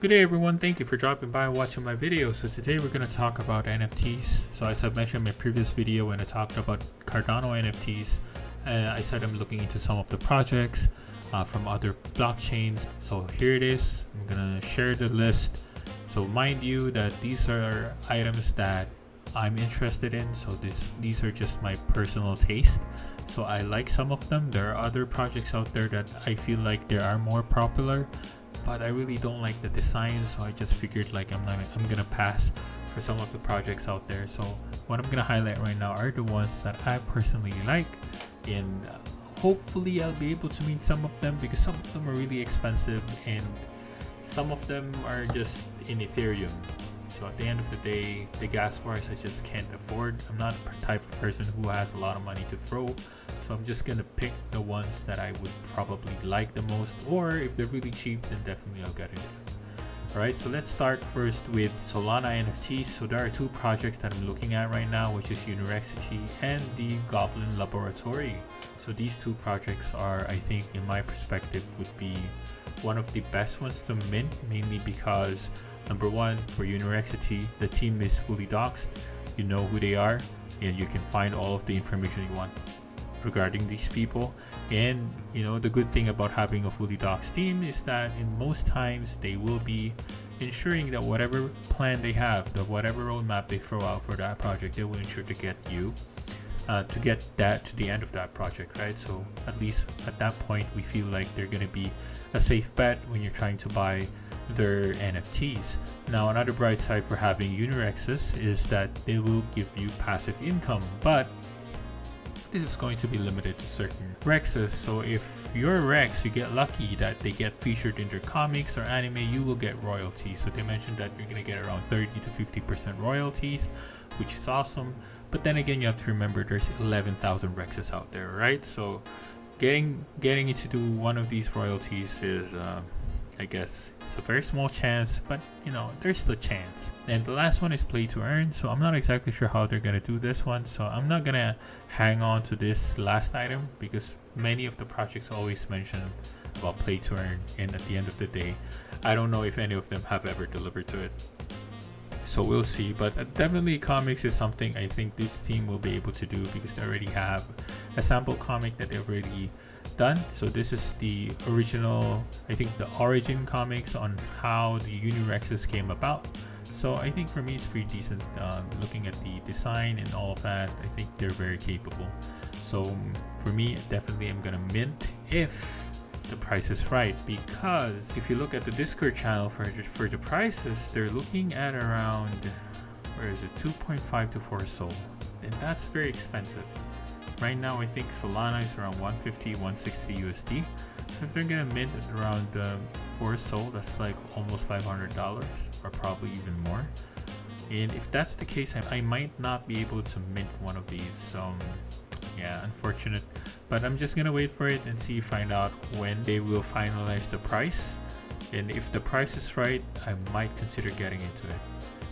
Good day everyone, thank you for dropping by and watching my video. So today we're going to talk about NFTs. So as I mentioned in my previous video when I talked about Cardano NFTs, I said I'm looking into some of the projects from other blockchains. So here it is, I'm going to share the list. So mind you that these are items that I'm interested in. So these are just my personal taste. So I like some of them. There are other projects out there that I feel like they are more popular, but I really don't like the design, so I just figured like I'm gonna pass for some of the projects out there. So what I'm gonna highlight right now are the ones that I personally like, and hopefully I'll be able to meet some of them, because some of them are really expensive and some of them are just in Ethereum. So at the end of the day, the gas bars I just can't afford. I'm not the type of person who has a lot of money to throw, so I'm just gonna pick the ones that I would probably like the most, or if they're really cheap, then definitely I'll get into them. Alright, so let's start first with Solana NFTs. So there are two projects that I'm looking at right now, which is Unirexcity and the Goblin Laboratory. So these two projects are, I think, in my perspective, would be one of the best ones to mint, mainly because number one, for Unirexcity, the team is fully doxed. You know who they are, and you can find all of the information you want regarding these people. And you know, the good thing about having a fully doxed team is that in most times they will be ensuring that whatever plan they have, that whatever roadmap they throw out for that project, they will ensure to get you to get that to the end of that project, right? So at least at that point, we feel like they're going to be a safe bet when you're trying to buy their NFTs. Now, another bright side for having Unirexes is that they will give you passive income, but this is going to be limited to certain Rexes. So if you're a Rex, you get lucky that they get featured in their comics or anime, you will get royalties. So they mentioned that you're going to get around 30 to 50% royalties, which is awesome. But then again, you have to remember there's 11,000 Rexes out there, right? So getting into one of these royalties is I guess it's a very small chance, but you know, there's the chance. And the last one is play to earn. So I'm not exactly sure how they're gonna do this one, so I'm not gonna hang on to this last item, because many of the projects always mention about play to earn, and at the end of the day, I don't know if any of them have ever delivered to it. So we'll see, but definitely comics is something I think this team will be able to do, because they already have a sample comic that they've already done. So this is the original, I think the origin comics on how the Unirexes came about. So I think for me it's pretty decent. Looking at the design and all of that, I think they're very capable. So for me, definitely I'm gonna mint if the price is right, because if you look at the Discord channel for the prices, they're looking at around, where is it, 2.5 to 4 SOL, and that's very expensive. Right now I think Solana is around 150 160 USD. So if they're gonna mint at around 4 SOL, that's like almost $500, or probably even more. And if that's the case, I might not be able to mint one of these. Yeah, unfortunate, but I'm just gonna wait for it and find out when they will finalize the price. And if the price is right, I might consider getting into it.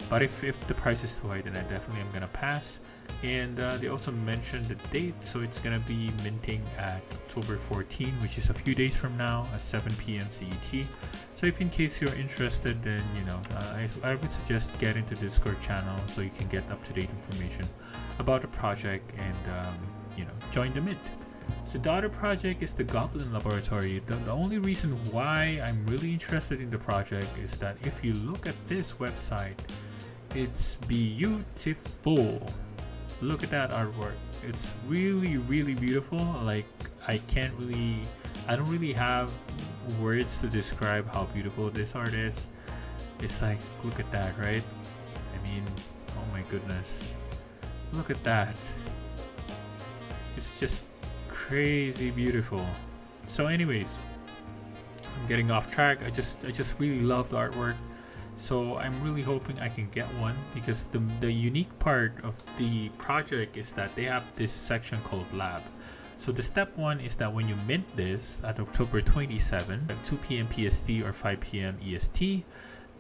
But if the price is too high, then I definitely am gonna pass. And they also mentioned the date, so it's gonna be minting at October 14, which is a few days from now at 7 p.m. CET. So if in case you're interested, then you know, I would suggest get into Discord channel so you can get up-to-date information about the project and you know, join the mint. So the other project is the Goblin Laboratory. The only reason why I'm really interested in the project is that if you look at this website, it's beautiful. Look at that artwork. It's really, really beautiful. Like I don't really have words to describe how beautiful this art is. It's like, look at that, right? I mean, oh my goodness. Look at that. It's just crazy beautiful. So anyways, I'm getting off track. I just really love the artwork. So I'm really hoping I can get one, because the unique part of the project is that they have this section called Lab. So the step one is that when you mint this at October 27 at 2 p.m. PST or 5 p.m. EST,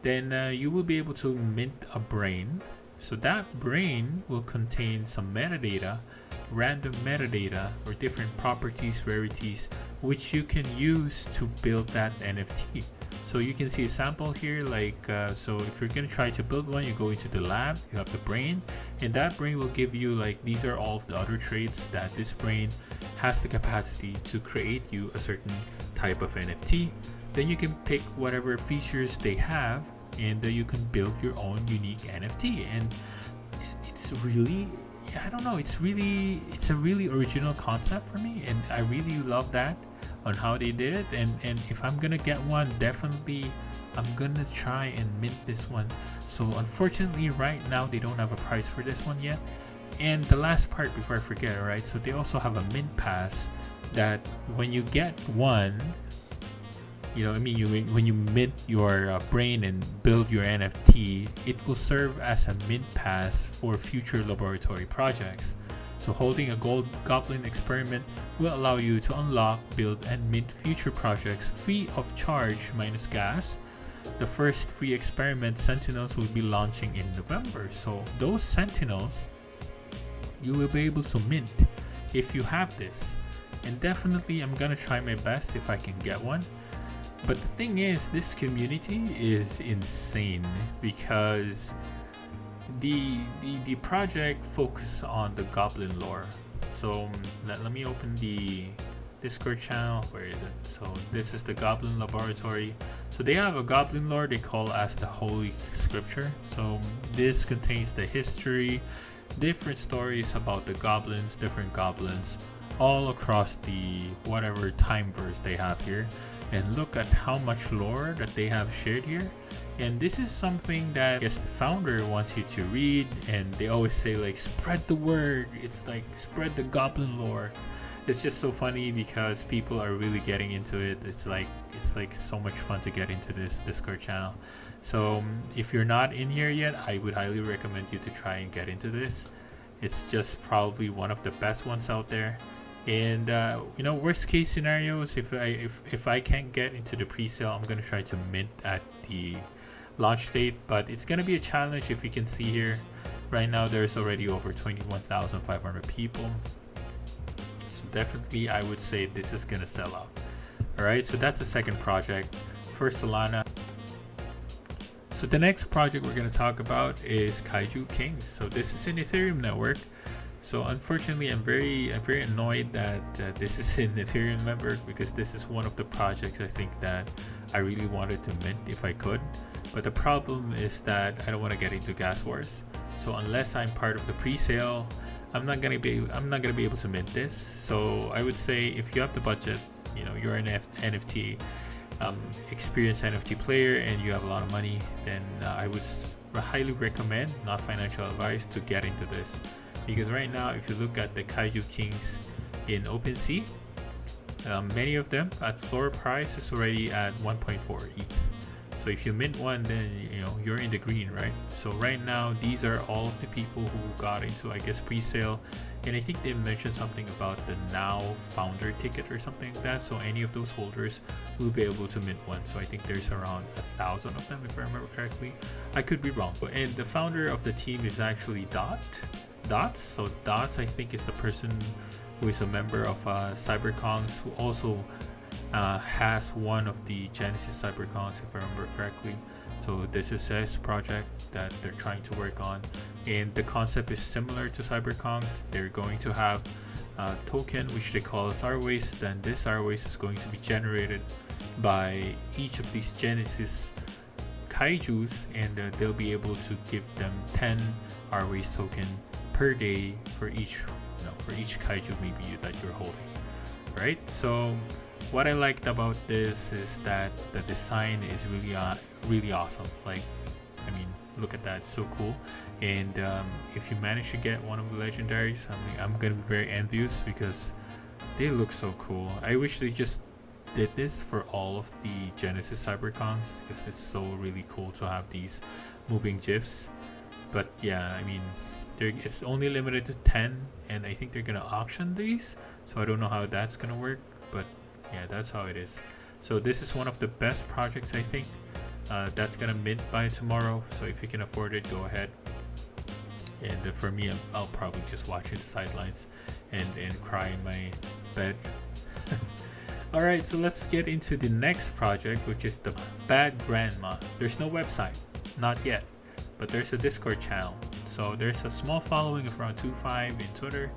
then you will be able to mint a brain. So that brain will contain some metadata, random metadata, or different properties, rarities, which you can use to build that NFT. So you can see a sample here, like so if you're gonna try to build one, you go into the lab, you have the brain, and that brain will give you, like, these are all of the other traits that this brain has the capacity to create you a certain type of NFT. Then you can pick whatever features they have, and you can build your own unique NFT. And it's really, I don't know, it's a really original concept for me, and I really love that on how they did it. And if I'm gonna get one, definitely I'm gonna try and mint this one. So unfortunately right now they don't have a price for this one yet. And the last part before I forget, right, so they also have a mint pass that when you get one, you know, I mean, when you mint your brain and build your NFT, it will serve as a mint pass for future laboratory projects. So holding a gold goblin experiment will allow you to unlock, build, and mint future projects free of charge minus gas. The first free experiment Sentinels will be launching in November. So those Sentinels you will be able to mint if you have this. And definitely I'm gonna try my best if I can get one. But the thing is, this community is insane because the project focuses on the Goblin lore. So let me open the Discord channel. Where is it? So this is the Goblin Laboratory. So they have a Goblin lore they call as the Holy Scripture. So this contains the history, different stories about the goblins, different goblins, all across the whatever time verse they have here. And look at how much lore that they have shared here. And this is something that I guess the founder wants you to read, and they always say, like, spread the word. It's like spread the goblin lore. It's just so funny because people are really getting into it. It's like so much fun to get into this Discord channel. So if you're not in here yet, I would highly recommend you to try and get into this. It's just probably one of the best ones out there. And you know, worst case scenarios, if I can't get into the pre-sale, I'm gonna try to mint at the launch date, but it's gonna be a challenge. If you can see here right now, there's already over 21,500 people, so definitely I would say this is gonna sell out. All right, so that's the second project for Solana. So the next project we're gonna talk about is Kaiju Kingz. So this is an Ethereum network. So unfortunately, I'm very annoyed that this is in Ethereum network, because this is one of the projects I think that I really wanted to mint if I could. But the problem is that I don't want to get into gas wars. So unless I'm part of the pre-sale, I'm not gonna be able to mint this. So I would say if you have the budget, you know, you're an NFT experienced NFT player and you have a lot of money, then I would highly recommend, not financial advice, to get into this. Because right now, if you look at the Kaiju Kingz in OpenSea, many of them at floor price is already at 1.4 ETH. So if you mint one, then you know you're in the green, right? So right now, these are all of the people who got into, I guess, pre-sale, and I think they mentioned something about the now founder ticket or something like that. So any of those holders will be able to mint one. So I think there's around 1,000 of them, if I remember correctly. I could be wrong, but and the founder of the team is actually Dots. So Dots, I think, is the person who is a member of CyberKongz, who also has one of the Genesis CyberKongz, if I remember correctly. So this is his project that they're trying to work on, and the concept is similar to CyberKongz. They're going to have a token which they call as Arways. Then this Arways is going to be generated by each of these Genesis Kaijus, and they'll be able to give them 10 Arways token per day for each, you know, for each kaiju maybe that you're holding, right? So what I liked about this is that the design is really awesome. Like, I mean, look at that, it's so cool. And if you manage to get one of the legendaries, I'm gonna be very envious because they look so cool. I wish they just did this for all of the Genesis CyberKongz, because it's so really cool to have these moving GIFs. But yeah, I mean, it's only limited to 10, and I think they're gonna auction these, so I don't know how that's gonna work, but yeah, that's how it is. So this is one of the best projects, I think, that's gonna mint by tomorrow. So if you can afford it, go ahead. And for me, I'll probably just watch it the sidelines and cry in my bed. Alright, so let's get into the next project, which is the Bad Grandma. There's no website, not yet, but there's a Discord channel. So there's a small following of around 2.5 in Twitter,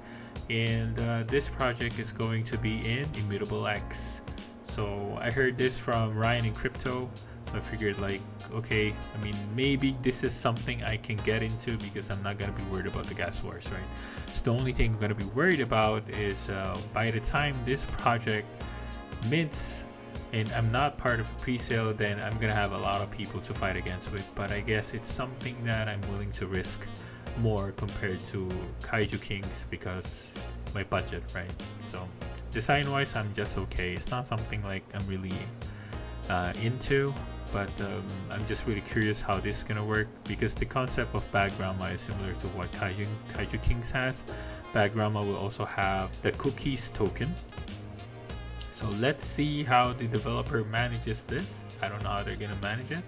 and this project is going to be in Immutable X. So I heard this from Ryan in Crypto, so I figured like, okay, I mean, maybe this is something I can get into because I'm not going to be worried about the gas wars, right? So the only thing I'm going to be worried about is by the time this project mints and I'm not part of the pre-sale, then I'm gonna have a lot of people to fight against with. But I guess it's something that I'm willing to risk more compared to Kaiju Kingz because my budget, right? So design wise, I'm just okay. It's not something like I'm really into, but I'm just really curious how this is gonna work because the concept of Bad Grandma is similar to what Kaiju Kingz has. Bad Grandma will also have the cookies token. So let's see how the developer manages this. I don't know how they're gonna manage it,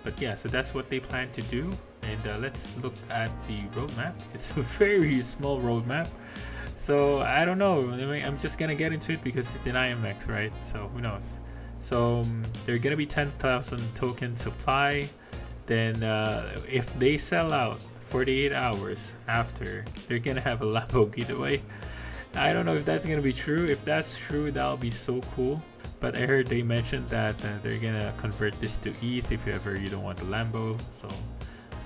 but yeah, so that's what they plan to do. And let's look at the roadmap. It's a very small roadmap, so I don't know. I'm just gonna get into it because it's an IMX, right? So who knows? So they're gonna be 10,000 token supply. Then if they sell out 48 hours after, they're gonna have a Lambo giveaway. I don't know if that's gonna be true. If that's true, that'll be so cool. But I heard they mentioned that they're gonna convert this to ETH if ever you don't want the Lambo. So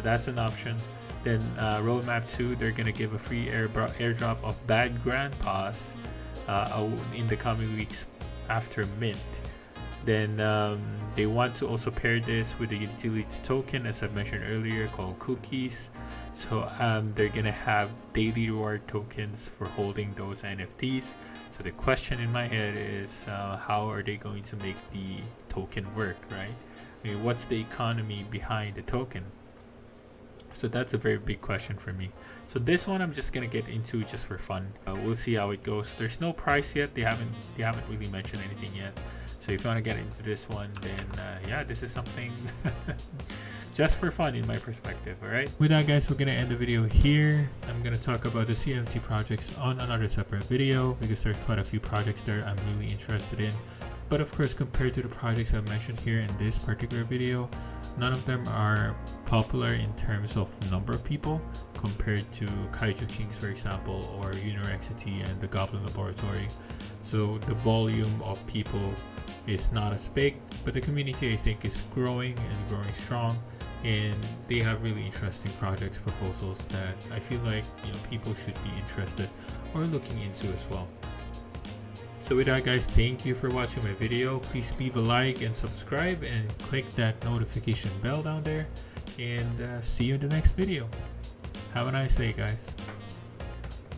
that's an option. Then roadmap 2, they're gonna give a free airdrop of Bad Grandpas in the coming weeks after mint. Then they want to also pair this with the utility token, as I mentioned earlier, called Cookies. So they're gonna have daily reward tokens for holding those NFTs. So the question in my head is how are they going to make the token work, right? I mean, what's the economy behind the token? So that's a very big question for me. So this one I'm just gonna get into just for fun. We'll see how it goes. There's no price yet. They haven't really mentioned anything yet. So if you want to get into this one, then yeah, this is something just for fun in my perspective. All right, with that guys, we're gonna end the video here. I'm gonna talk about the CMT projects on another separate video because there are quite a few projects there I'm really interested in. But of course, compared to the projects I've mentioned here in this particular video, none of them are popular in terms of number of people compared to Kaiju Kingz, for example, or Unirexcity and the Goblin Laboratory. So the volume of people is not as big, but the community I think is growing and growing strong, and they have really interesting projects proposals that I feel like people should be interested or looking into as well. So with that guys, thank you for watching my video. Please leave a like and subscribe and click that notification bell down there, and see you in the next video. Have a nice day guys.